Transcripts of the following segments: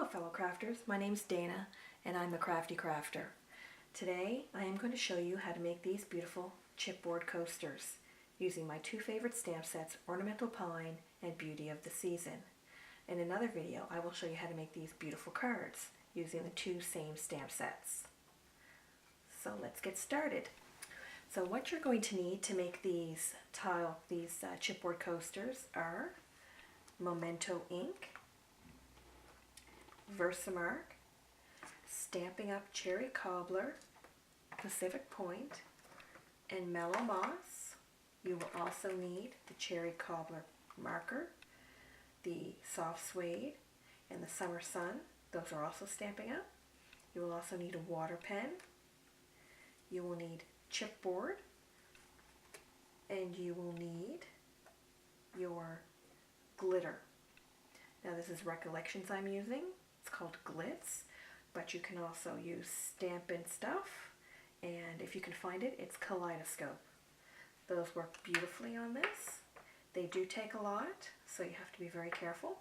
fellow crafters, my name's Dana and I'm a crafty crafter. Today I am going to show you how to make these beautiful chipboard coasters using my two favorite stamp sets, Ornamental Pine and Beauty of the Season. In another video I will show you how to make these beautiful cards using the two same stamp sets. So let's get started. So what you're going to need to make these chipboard coasters are Memento ink, Versamark, Stampin' Up! Cherry Cobbler, Pacific Point, and Mellow Moss. You will also need the Cherry Cobbler marker, the Soft Suede, and the Summer Sun. Those are also Stampin' Up! You will also need a water pen. You will need chipboard, and you will need your glitter. Now this is Recollections I'm using. It's called Glitz, but you can also use Stampin' Stuff, and if you can find it, it's Kaleidoscope. Those work beautifully on this. They do take a lot, so you have to be very careful.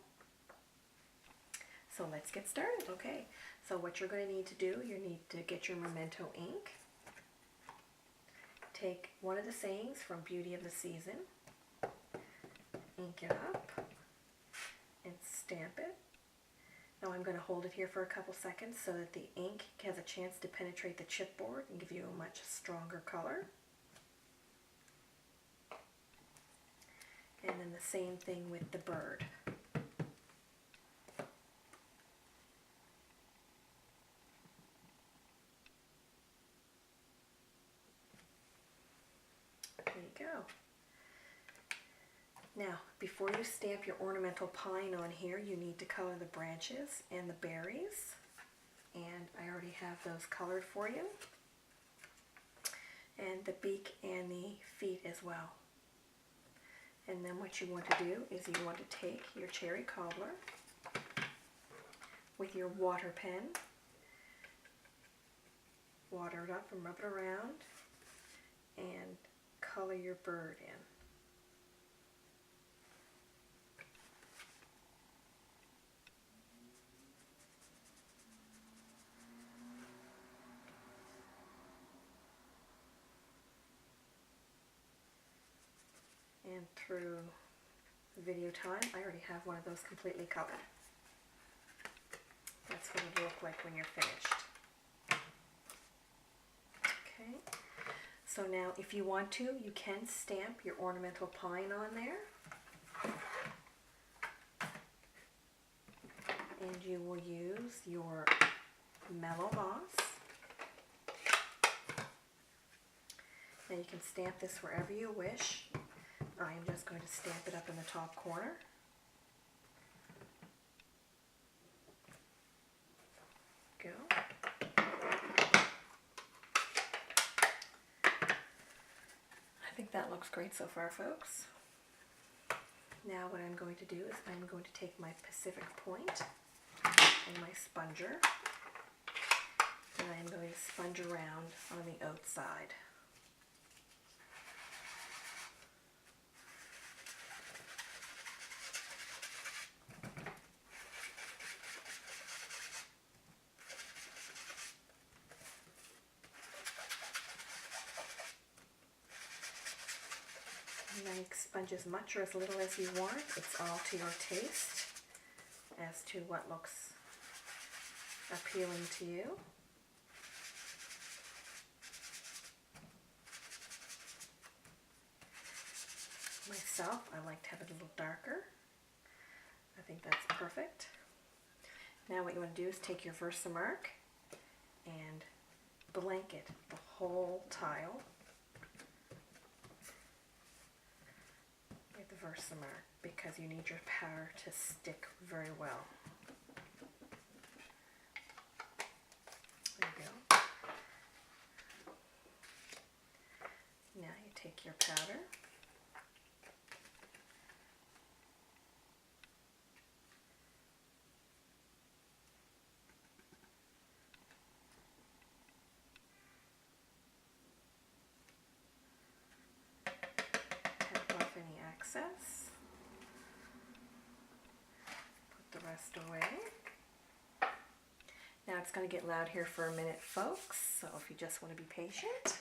So let's get started. Okay, so what you're going to need to do, you need to get your Memento ink. Take one of the sayings from Beauty of the Season, ink it up, and stamp it. Now I'm going to hold it here for a couple seconds so that the ink has a chance to penetrate the chipboard and give you a much stronger color. And then the same thing with the bird. There you go. Now, before you stamp your ornamental pine on here, you need to color the branches and the berries. And I already have those colored for you. And the beak and the feet as well. And then what you want to do is you want to take your cherry cobbler with your water pen, water it up and rub it around, and color your bird in. And through video time, I already have one of those completely colored. That's what it'll look like when you're finished. Okay, so now if you want to, you can stamp your ornamental pine on there. And you will use your Mellow Moss. Now you can stamp this wherever you wish. I'm just going to stamp it up in the top corner. Go. I think that looks great so far, folks. Now what I'm going to do is I'm going to take my Pacific Point and my sponger, and I'm going to sponge around on the outside. Make sponge as much or as little as you want. It's all to your taste as to what looks appealing to you. Myself, I like to have it a little darker. I think that's perfect. Now what you want to do is take your Versamark and blanket the whole tile with the Versamark because you need your powder to stick very well. There you go. Now you take your powder . Excess. Put the rest away. it's going to get loud here for a minute, folks, so if you just want to be patient.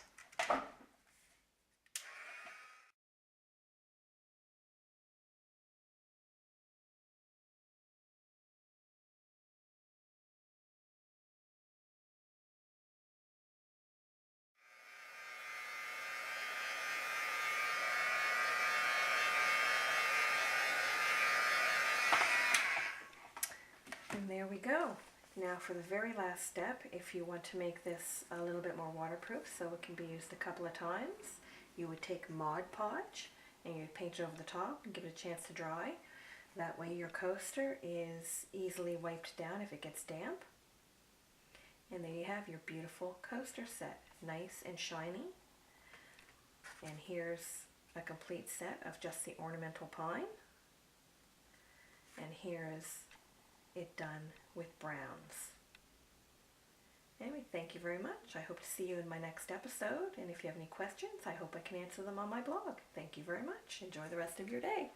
And there we go. Now for the very last step, if you want to make this a little bit more waterproof so it can be used a couple of times, you would take Mod Podge and you'd paint it over the top and give it a chance to dry. That way your coaster is easily wiped down if it gets damp. And there you have your beautiful coaster set, nice and shiny. And here's a complete set of just the ornamental pine. And here is it done with browns. Anyway, thank you very much. I hope to see you in my next episode. And if you have any questions, I hope I can answer them on my blog. Thank you very much. Enjoy the rest of your day.